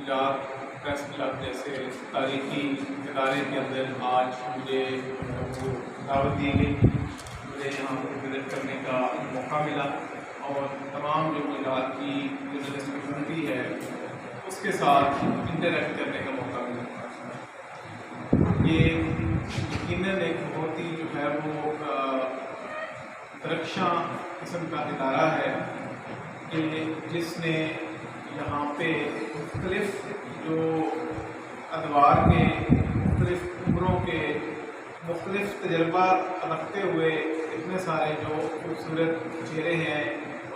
Gujarat press club جیسے تاریخی ادارے کے اندر آج مجھے وہ دعوت دی گئی، مجھے یہاں پر وزٹ کرنے کا موقع ملا اور تمام جو گجرات کی جرنلسٹ کمیونٹی ہے اس کے ساتھ انٹریکٹ کرنے کا موقع ملا۔ یہ یقیناً ایک بہت ہی جو ہے وہ درخشاں قسم کا ادارہ ہے کہ جس نے یہاں پہ مختلف جو ادوار کے، مختلف عمروں کے، مختلف تجربہ رکھتے ہوئے اتنے سارے جو خوبصورت چہرے ہیں،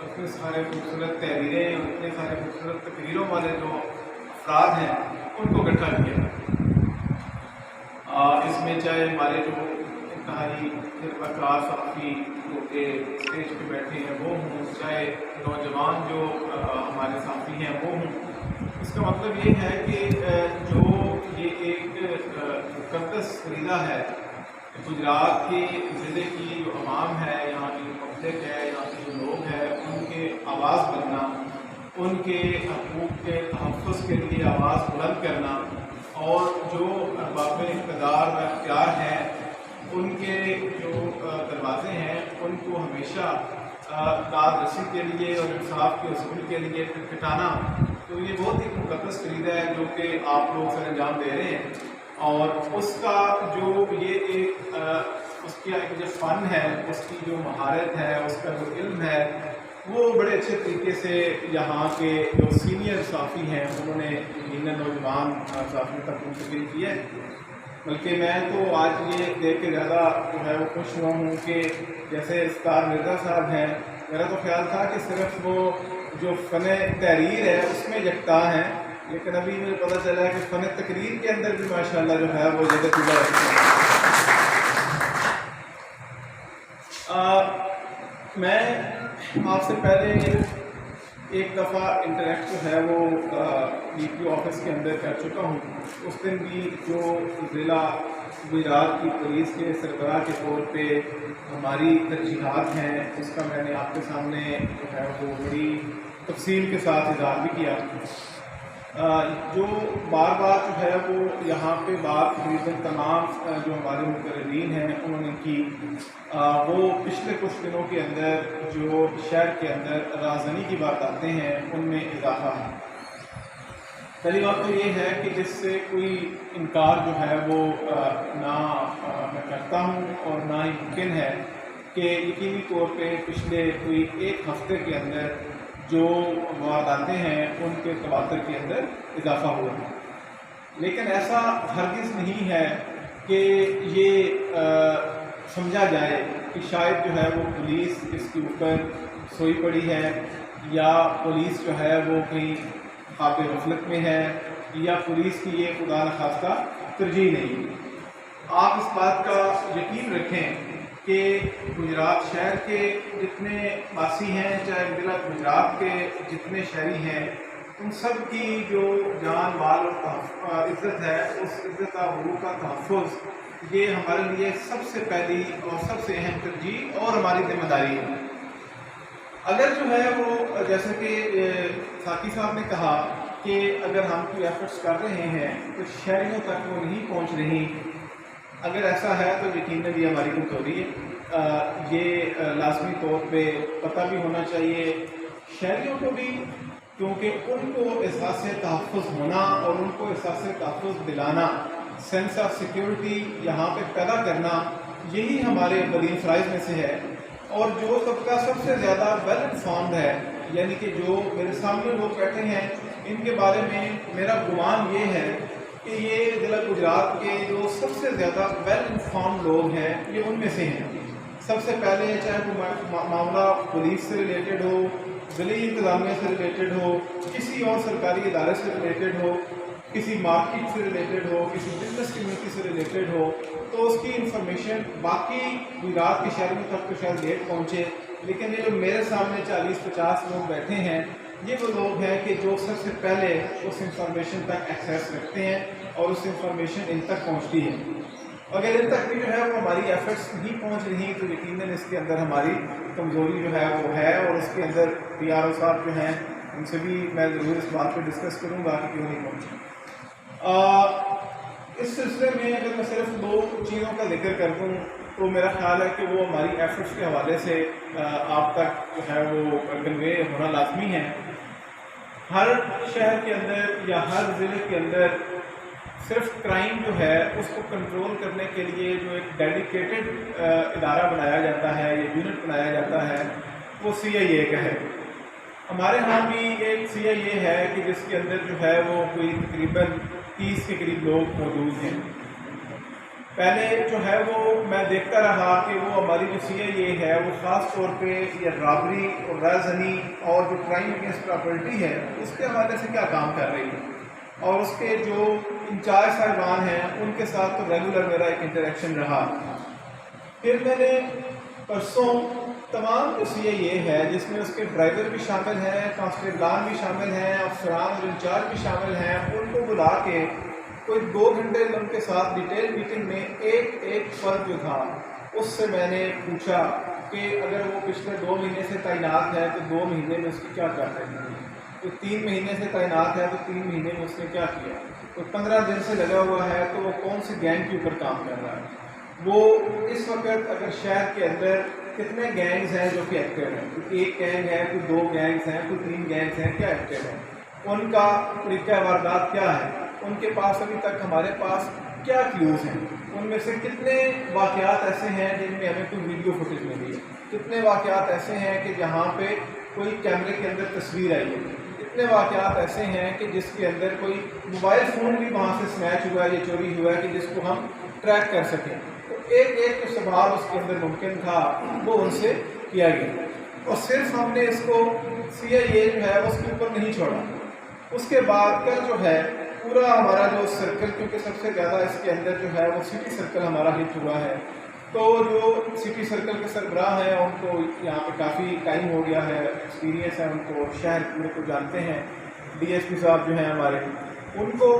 اتنے سارے خوبصورت تحریریں اور اتنے سارے خوبصورت تقریروں والے جو افراد ہیں ان کو اکٹھا کیا۔ اس میں چاہے ہمارے جو انتہائی تجربہ کار صحافی جو کہ اسٹیج پہ بیٹھے ہیں وہ ہوں، چاہے نوجوان جو ہمارے صحافی ہیں وہ ہوں، اس کا مطلب یہ ہے کہ جو یہ ایک مقدس فریضہ ہے، گجرات کے ضلع کی جو عوام ہے، یہاں کی جو پبلک ہے، یہاں کے جو لوگ ہیں، ان کے آواز بننا، ان کے حقوق کے تحفظ کے لیے آواز بلند کرنا، اور جو ارباب اقتدار و اختیار ہیں ان کے جو دروازے ہیں ان کو ہمیشہ داد رسی کے لیے اور انصاف کے اصول کے لیے کھٹکھٹانا، تو یہ بہت ہی مقدس فریضہ ہے جو کہ آپ لوگ سر انجام دے رہے ہیں۔ اور اس کا جو یہ ایک اس کا ایک جو فن ہے، اس کی جو مہارت ہے، اس کا جو علم ہے، وہ بڑے اچھے طریقے سے یہاں کے جو سینئر صحافی ہیں انہوں نے نوجوان صحافی تک منتقل کی ہے۔ بلکہ میں تو آج یہ دیکھ کے زیادہ جو ہے وہ خوش ہوا ہوں کہ جیسے ستار مرزا صاحب ہیں، میرا تو خیال تھا کہ صرف وہ جو فن تحریر ہے اس میں یکتا ہیں، لیکن ابھی مجھے پتہ چلا ہے کہ فن تقریر کے اندر بھی ماشاءاللہ جو ہے وہ جگہ جگہ رکھتے ہیں۔ میں آپ سے پہلے ایک دفعہ انٹریکٹ جو ہے وہ ڈی پی او آفس کے اندر کر چکا ہوں۔ اس دن بھی جو ضلع گجرات کی پولیس کے سربراہ کے طور پہ ہماری ترجیحات ہیں اس کا میں نے آپ کے سامنے جو ہے وہ بڑی تفصیل کے ساتھ اظہار بھی کیا۔ جو بار بار جو ہے وہ یہاں پہ بات تقریباً تمام جو ہمارے مقررین ہیں انہوں نے کی، وہ پچھلے کچھ دنوں کے اندر جو شہر کے اندر رازداری کی بات آتے ہیں ان میں اضافہ ہے۔ پہلی بات تو یہ ہے کہ جس سے کوئی انکار جو ہے وہ نہ میں کرتا ہوں اور نہ ہی ممکن ہے کہ یقینی طور پہ پچھلے کوئی ایک ہفتے کے اندر جو وارداتیں ہیں ان کے تواتر کے اندر اضافہ ہوا ہے، لیکن ایسا ہرگز نہیں ہے کہ یہ سمجھا جائے کہ شاید جو ہے وہ پولیس اس کے اوپر سوئی پڑی ہے، یا پولیس جو ہے وہ کہیں خواب غفلت میں ہے، یا پولیس کی یہ خدا نخواستہ ترجیح نہیں ہے۔ آپ اس بات کا یقین رکھیں کہ گجرات شہر کے جتنے واسی ہیں، چاہے ضلع گجرات کے جتنے شہری ہیں، ان سب کی جو جان مال اور عزت ہے، اس عزت آبرو کا تحفظ یہ ہمارے لیے سب سے پہلی اور سب سے اہم ترجیح اور ہماری ذمہ داری ہے۔ اگر جو ہے وہ جیسا کہ ساقی صاحب نے کہا کہ اگر ہم کوئی ایفرٹس کر رہے ہیں تو شہریوں تک وہ نہیں پہنچ رہی، اگر ایسا ہے تو یقیناً یہ ہماری کمزوری ہے۔ یہ لازمی طور پہ پتہ بھی ہونا چاہیے شہریوں کو بھی، کیونکہ ان کو احساس تحفظ ہونا اور ان کو احساس تحفظ دلانا، سینس آف سیکیورٹی یہاں پہ پیدا کرنا، یہی ہمارے قدیم فرائض میں سے ہے۔ اور جو طبقہ سب سے زیادہ ویل انفارمڈ ہے، یعنی کہ جو میرے سامنے لوگ بیٹھے ہیں، ان کے بارے میں میرا گمان یہ ہے کہ یہ ضلع گجرات کے جو سب سے زیادہ ویل انفارمڈ لوگ ہیں یہ ان میں سے ہیں۔ سب سے پہلے چاہے کوئی معاملہ پولیس سے ریلیٹڈ ہو، ضلعی انتظامیہ سے ریلیٹڈ ہو، کسی اور سرکاری ادارے سے ریلیٹڈ ہو، کسی مارکیٹ سے ریلیٹڈ ہو، کسی بزنس کمیونٹی سے ریلیٹڈ ہو، تو اس کی انفارمیشن باقی گجرات کے شہریوں تک تو شاید لیٹ پہنچے، لیکن یہ جو میرے سامنے 40-50 لوگ بیٹھے ہیں یہ وہ لوگ ہیں کہ جو سب سے پہلے اس انفارمیشن تک ایکسیس رکھتے ہیں اور اس انفارمیشن ان تک پہنچتی ہے۔ اگر ان تک بھی جو ہے وہ ہماری ایفرٹس نہیں پہنچ رہی تو یقیناً اس کے اندر ہماری کمزوری جو ہے وہ ہے، اور اس کے اندر پی آر او صاحب جو ہیں ان سے بھی میں ضرور اس بات پہ ڈسکس کروں گا کہ کیوں نہیں پہنچے. اس سلسلے میں اگر میں صرف 2 چیزوں کا ذکر کر دوں تو میرا خیال ہے کہ وہ ہماری ایفرٹس کے حوالے سے آپ تک جو ہے وہ کنوے ہونا لازمی ہے. ہر شہر کے اندر یا ہر ضلع کے اندر صرف کرائم جو ہے اس کو کنٹرول کرنے کے لیے جو ایک ڈیڈیکیٹڈ ادارہ بنایا جاتا ہے یا یونٹ بنایا جاتا ہے وہ CIA کا ہے. ہمارے ہاں بھی ایک CIA ہے کہ جس کے اندر جو ہے وہ کوئی تقریباً 30 کے قریب لوگ موجود ہیں. پہلے جو ہے وہ میں دیکھتا رہا کہ وہ ہماری جو CIA ہے وہ خاص طور پہ یہ رابری اور رازنی اور جو کرائم اگینسٹ پراپرٹی ہے اس کے حوالے سے کیا کام کر رہی ہے، اور اس کے جو انچارج صاحبان ہیں ان کے ساتھ تو ریگولر میرا ایک انٹریکشن رہا. پھر میں نے پرسوں تمام جو CIA ہے جس میں اس کے ڈرائیور بھی شامل ہیں، کانسٹیبلان بھی شامل ہیں، افسران اور انچارج بھی شامل ہیں، ان کو بلا کے کوئی 2 گھنٹے ان کے ساتھ ڈیٹیل میٹنگ میں ایک فرد جو تھا اس سے میں نے پوچھا کہ اگر وہ پچھلے 2 مہینے سے تعینات ہے تو 2 مہینے میں اس کی کیا کرنا ہے، تو 3 مہینے سے تعینات ہے تو 3 مہینے میں اس نے کیا کیا، تو 15 دن سے لگا ہوا ہے تو وہ کون سی گینگ کے اوپر کام کر رہا ہے. وہ اس وقت اگر شہر کے اندر کتنے گینگز ہیں جو کہ ایکٹیو ہیں، کوئی 1 گینگ ہے، کوئی 2 گینگز ہیں، کوئی 3 گینگز ہیں، کیا ایکٹیو ہیں، ان کا طریقہ واردات کیا ہے، ان کے پاس ابھی تک ہمارے پاس کیا کلیوز ہیں، ان میں سے کتنے واقعات ایسے ہیں جن میں ہمیں کوئی ویڈیو فوٹیج ملی ہے، کتنے واقعات ایسے ہیں کہ جہاں پہ کوئی کیمرے کے اندر تصویر آئی ہے، کتنے واقعات ایسے ہیں کہ جس کے اندر کوئی موبائل فون بھی وہاں سے سنیچ ہوا ہے یا چوری ہوا ہے کہ جس کو ہم ٹریک کر سکیں. تو ایک جو سوال اس کے اندر ممکن تھا وہ ان سے کیا گیا، اور صرف ہم نے اس کو CIA جو ہے اس کے اوپر نہیں چھوڑا. اس کے بعد کل جو ہے پورا ہمارا جو سرکل، کیونکہ سب سے زیادہ اس کے اندر جو ہے وہ سٹی سرکل ہمارا ہٹ ہوا ہے، تو جو سٹی سرکل کے سربراہ ہیں ان کو یہاں پہ کافی ٹائم ہو گیا ہے، ایکسپیرینس ہے ان کو، شہر پورے کو جانتے ہیں. DSP صاحب جو ہیں ہمارے، ان کو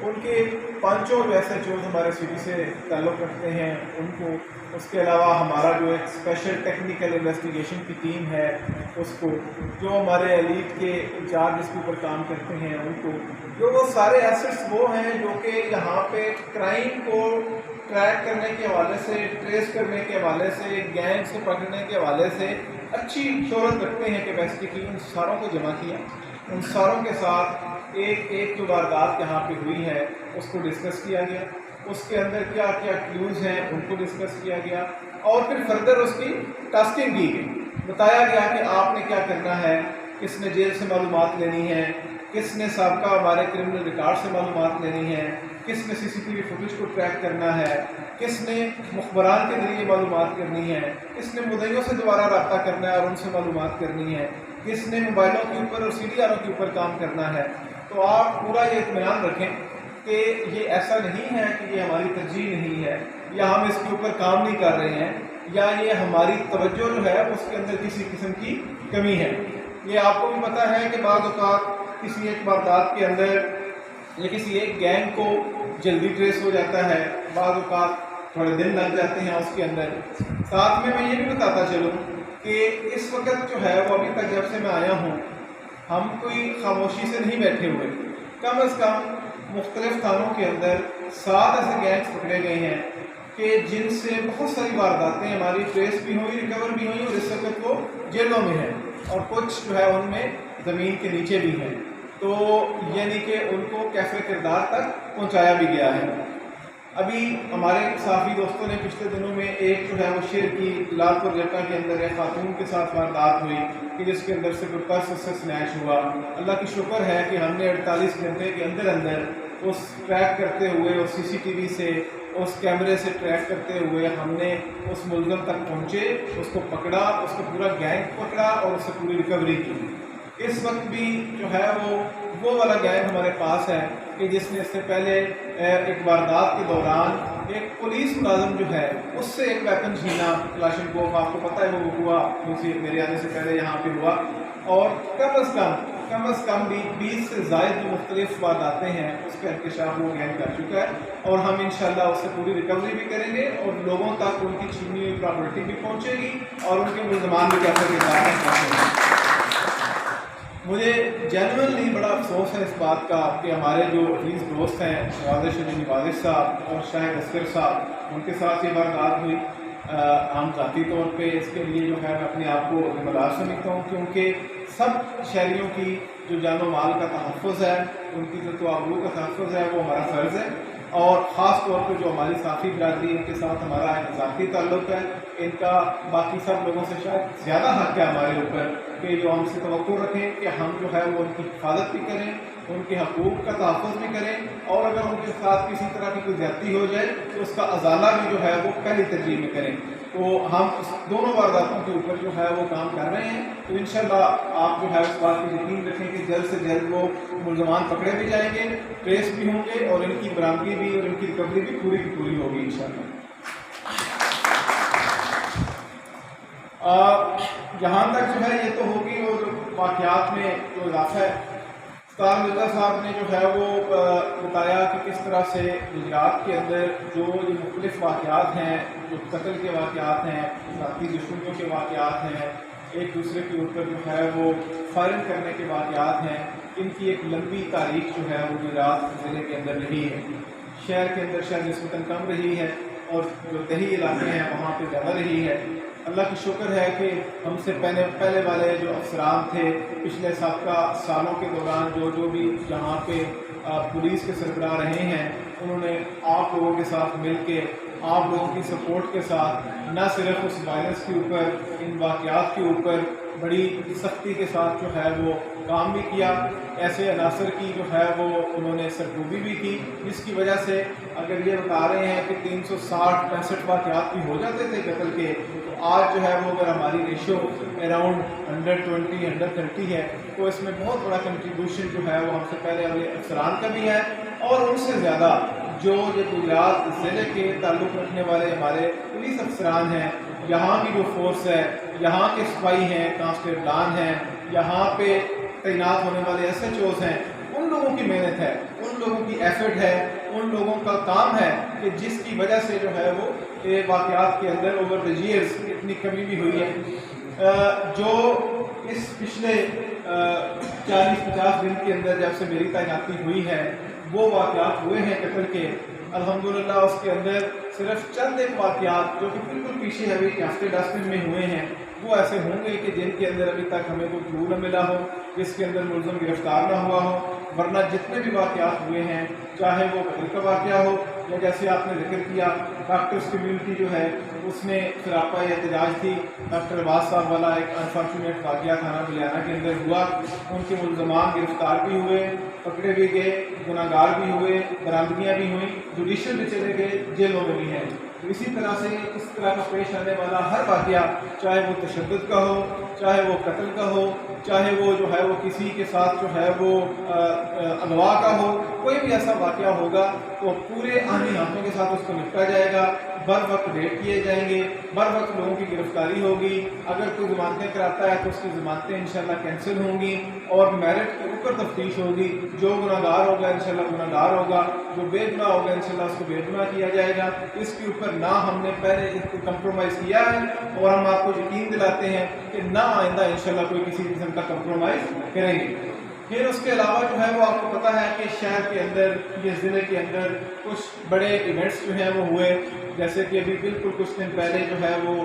ان کے 5 جو SHOs ہمارے سٹی سے تعلق رکھتے ہیں ان کو، اس کے علاوہ ہمارا جو ایک اسپیشل ٹیکنیکل انویسٹیگیشن کی ٹیم ہے اس کو، جو ہمارے ایلیٹ کے انچارج اس کے اوپر کام کرتے ہیں ان کو، جو وہ سارے ایسٹس وہ ہیں جو کہ یہاں پہ کرائم کو ٹریک کرنے کے حوالے سے، ٹریس کرنے کے حوالے سے، گینگز کو پکڑنے کے حوالے سے اچھی شہرت رکھتے ہیں کیپیسٹی کی. ان ساروں کو جمع کیا، ان ساروں کے ساتھ ایک جو واردات یہاں پہ ہوئی ہے اس کو ڈسکس کیا گیا، اس کے اندر کیا کیا کلیوز ہیں ان کو ڈسکس کیا گیا، اور پھر فردر اس کی ٹاسکنگ کی گئی. بتایا گیا کہ آپ نے کیا کرنا ہے، کس نے جیل سے معلومات لینی ہے، کس نے سابقہ ہمارے کرمنل ریکارڈ سے معلومات لینی ہے، کس نے CCTV فوٹیج کو ٹریک کرنا ہے، کس نے مخبران کے ذریعے معلومات کرنی ہے، کس نے مدعیوں سے دوبارہ رابطہ کرنا ہے اور ان سے معلومات کرنی ہے، کس نے موبائلوں کے اوپر اور CDRوں کے اوپر کام کرنا ہے. تو آپ پورا یہ اطمینان رکھیں کہ یہ ایسا نہیں ہے کہ یہ ہماری ترجیح نہیں ہے یا ہم اس کے اوپر کام نہیں کر رہے ہیں یا یہ ہماری توجہ جو ہے اس کے اندر کسی قسم کی کمی ہے. یہ آپ کو بھی پتہ ہے کہ بعض اوقات کسی ایک واردات کے اندر یا کسی ایک گینگ کو جلدی ٹریس ہو جاتا ہے، بعض اوقات تھوڑے دن لگ جاتے ہیں اس کے اندر. ساتھ میں یہ بھی بتاتا چلوں کہ اس وقت جو ہے وہ ابھی تک جب سے میں آیا ہوں ہم کوئی خاموشی سے نہیں بیٹھے ہوئے. کم از کم مختلف تھانوں کے اندر 7 ایسے گینگز پکڑے گئے ہیں کہ جن سے بہت ساری وارداتیں ہماری ٹریس بھی ہوئی، ریکور بھی ہوئی، اور اس وقت وہ جیلوں میں ہیں اور کچھ جو ہے ان میں زمین کے نیچے بھی ہیں. تو یعنی کہ ان کو کیفے کردار تک پہنچایا بھی گیا ہے. ابھی ہمارے صحافی دوستوں نے پچھلے دنوں میں ایک جو ہے وہ شیر کی لال پور جٹا کے اندر ایک خاتون کے ساتھ واردات ہوئی کہ جس کے اندر سے کوئی پرس اس سے سنیچ ہوا. اللہ کی شکر ہے کہ ہم نے 48 گھنٹے کے اندر اندر اس ٹریک کرتے ہوئے، اس CCTV سے، اس کیمرے سے ٹریک کرتے ہوئے ہم نے اس ملزم تک پہنچے، اس کو پکڑا، اس کو پورا گینگ پکڑا اور اس سے پوری ریکوری کی. اس وقت بھی جو ہے وہ والا گینگ ہمارے پاس ہے کہ جس نے اس سے پہلے ایک واردات کے دوران ایک پولیس ملازم جو ہے اس سے ایک ویپن چھینا، کلاشنکوف، آپ کو پتہ ہے وہ ہوا میرے آنے سے پہلے یہاں پہ ہوا. اور کم از کم بھی 20 سے زائد جو مختلف وارداتیں ہیں اس کا انکشاف وہ گینگ کر چکا ہے، اور ہم انشاءاللہ اس سے پوری ریکوری بھی کریں گے اور لوگوں تک ان کی چھینی ہوئی پراپرٹی بھی پہنچے گی اور ان کے ملزمان بھی کیسے کردار پہنچیں گے. مجھے جینوئنلی بڑا افسوس ہے اس بات کا کہ ہمارے جو عزیز دوست ہیں نوازش الدین نوازش صاحب اور شاہد اصغر صاحب، ان کے ساتھ یہ واردات ہوئی۔ ہم ذاتی طور پہ اس کے لیے جو ہے میں اپنے آپ کو ذمہ دار سمجھتا ہوں، کیونکہ سب شہریوں کی جو جان و مال کا تحفظ ہے، ان کی جو آبرو کا تحفظ ہے، وہ ہمارا فرض ہے۔ اور خاص طور پہ جو ہماری صافی برادری، ان کے ساتھ ہمارا ایک ذاتی تعلق ہے، ان کا باقی سب لوگوں سے شاید زیادہ حق ہے ہمارے اوپر کہ جو ہم سے توقع رکھیں کہ ہم جو ہے وہ ان کی حفاظت بھی کریں، ان کے حقوق کا تحفظ بھی کریں، اور اگر ان کے ساتھ کسی طرح کی کوئی زیادتی ہو جائے تو اس کا ازالہ بھی جو ہے وہ پہلی ترجیح میں کریں۔ تو ہم اس دونوں وارداتوں کے اوپر جو ہے وہ کام کر رہے ہیں۔ تو انشاءاللہ آپ جو ہے اس بات کی یقین رکھیں کہ جلد سے جلد وہ ملزمان پکڑے بھی جائیں گے، ٹریس بھی ہوں گے، اور ان کی برآمدگی بھی اور ان کی ریکوری بھی پوری کی پوری ہوگی انشاءاللہ۔ جہاں تک جو ہے یہ تو ہوگی، اور واقعات میں جو اضافہ ہے، ستار مرزا صاحب نے جو ہے وہ بتایا کہ کس طرح سے گجرات کے اندر جو مختلف واقعات ہیں، جو قتل کے واقعات ہیں، ذاتی دشمنیوں کے واقعات ہیں، ایک دوسرے کے اوپر جو ہے وہ فائرنگ کرنے کے واقعات ہیں، ان کی ایک لمبی تاریخ جو ہے وہ گجرات ضلع کے اندر رہی ہے۔ شہر کے اندر شاید نسبتاً کم رہی ہے، اور جو دیہی علاقے ہیں وہاں پہ زیادہ رہی ہے۔ اللہ کی شکر ہے کہ ہم سے پہلے والے جو افسران تھے پچھلے سابقہ سالوں کے دوران، جو بھی جہاں پہ پولیس کے سربراہ رہے ہیں، انہوں نے آپ لوگوں کے ساتھ مل کے، آپ لوگوں کی سپورٹ کے ساتھ، نہ صرف اس وائرس کے اوپر، ان واقعات کے اوپر بڑی سختی کے ساتھ جو ہے وہ کام بھی کیا، ایسے عناصر کی جو ہے وہ انہوں نے سرکوبی بھی کی، جس کی وجہ سے اگر یہ بتا رہے ہیں کہ 360-65 واقعات بھی ہو جاتے تھے قتل کے، تو آج جو ہے وہ اگر ہماری ریشو اراؤنڈ 120 130 ہے، تو اس میں بہت بڑا کنٹریبیوشن جو ہے وہ ہم سے پہلے والے افسران کا بھی ہے، اور ان سے زیادہ جو یہ گجرات ضلع کے تعلق رکھنے والے ہمارے پولیس افسران ہیں، یہاں کی جو فورس ہے، یہاں کے سپاہی ہیں، کانسٹیبلان ہیں، یہاں پہ تعینات ہونے والے ایس ایچ اوز ہیں، ان لوگوں کی محنت ہے، ان لوگوں کی ایفرٹ ہے، ان لوگوں کا کام ہے کہ جس کی وجہ سے جو ہے وہ واقعات کے اندر اوور دی ایئرز اتنی کمی بھی ہوئی ہے۔ جو اس پچھلے 40-50 دن کے اندر جب سے میری تعیناتی ہوئی ہے، وہ واقعات ہوئے ہیں قتل کے، الحمدللہ اس کے اندر صرف چند ایک واقعات جو کہ بالکل پیچھے ابھی ہفتے 10 دن میں ہوئے ہیں، وہ ایسے ہوں گے کہ جن کے اندر ابھی تک ہمیں کوئی کلو نہ ملا ہو، جس کے اندر ملزم گرفتار نہ ہوا ہو، ورنہ جتنے بھی واقعات ہوئے ہیں، چاہے وہ قتل کا واقعہ ہو، یا جیسے آپ نے ذکر کیا ڈاکٹرز کمیونٹی جو ہے اس میں سراپا یا احتجاج تھی، ڈاکٹر عباس صاحب والا ایک انفارچونیٹ واقعہ تھانہ بلیانہ کے اندر ہوا، ان کے ملزمان گرفتار بھی ہوئے، پکڑے بھی گئے، گناہ گار بھی ہوئے، برآمدگیاں بھی ہوئیں، جوڈیشل بھی چلے گئے، جیلوں میں بھی ہیں۔ اسی طرح سے اس طرح کا پیش آنے والا ہر واقعہ، چاہے وہ تشدد کا ہو، چاہے وہ قتل کا ہو، چاہے وہ جو ہے وہ کسی کے ساتھ جو ہے وہ اغوا کا ہو، کوئی بھی ایسا واقعہ ہوگا تو پورے آہنی ہاتھوں کے ساتھ اس کو نپٹا جائے گا، بر وقت ریڈ کیے جائیں گے، بر وقت لوگوں کی گرفتاری ہوگی، اگر کوئی ضمانتیں کراتا ہے تو اس کی ضمانتیں انشاءاللہ کینسل ہوں گی، اور میرٹ کے اوپر تفتیش ہوگی، جو گناہ گار ہوگا انشاءاللہ گناہ گار ہوگا، جو بے گناہ ہوگا انشاءاللہ اس کو بے گناہ کیا جائے گا۔ اس کے اوپر نہ ہم نے پہلے اس کو کمپرومائز کیا ہے، اور ہم آپ کو یقین دلاتے ہیں کہ نہ آئندہ انشاءاللہ کوئی کسی قسم کا کمپرومائز کریں گے۔ پھر اس کے علاوہ جو ہے وہ آپ کو پتہ ہے کہ شہر کے اندر، یہ ضلع کے اندر کچھ بڑے ایونٹس جو ہیں وہ ہوئے، جیسے کہ ابھی بالکل کچھ دن پہلے جو ہے وہ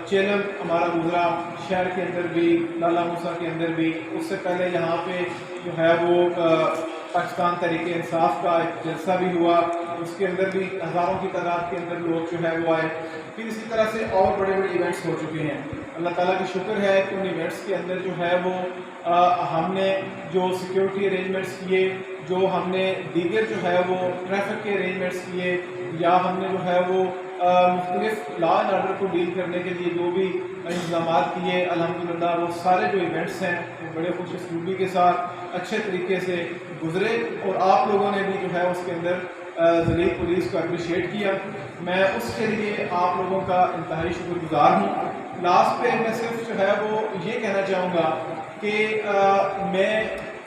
چیلم ہمارا گزرا، شہر کے اندر بھی، لالا موسیٰ کے اندر بھی، اس سے پہلے یہاں پہ جو ہے وہ پاکستان تحریک انصاف کا ایک جلسہ بھی ہوا، اس کے اندر بھی ہزاروں کی تعداد کے اندر لوگ جو ہے وہ آئے۔ پھر اسی طرح سے اور بڑے بڑے ایونٹس ہو چکے ہیں، اللہ تعالیٰ کی شکر ہے کہ ان ایونٹس کے اندر جو ہے وہ ہم نے جو سیکیورٹی ارینجمنٹس کیے، جو ہم نے دیگر جو ہے وہ ٹریفک کے ارینجمنٹس کیے، یا ہم نے جو ہے وہ مختلف لا اینڈ آرڈر کو ڈیل کرنے کے لیے جو بھی انتظامات کیے، الحمدللہ وہ سارے جو ایونٹس ہیں بڑے خوش اسلوبی کے ساتھ اچھے طریقے سے گزرے، اور آپ لوگوں نے بھی جو ہے اس کے اندر ضلعی پولیس کو اپریشیٹ کیا۔ میں اس کے لیے آپ لوگوں کا انتہائی شکر گزار ہوں۔ لاسٹ پہ میں صرف جو ہے وہ یہ کہنا چاہوں گا کہ میں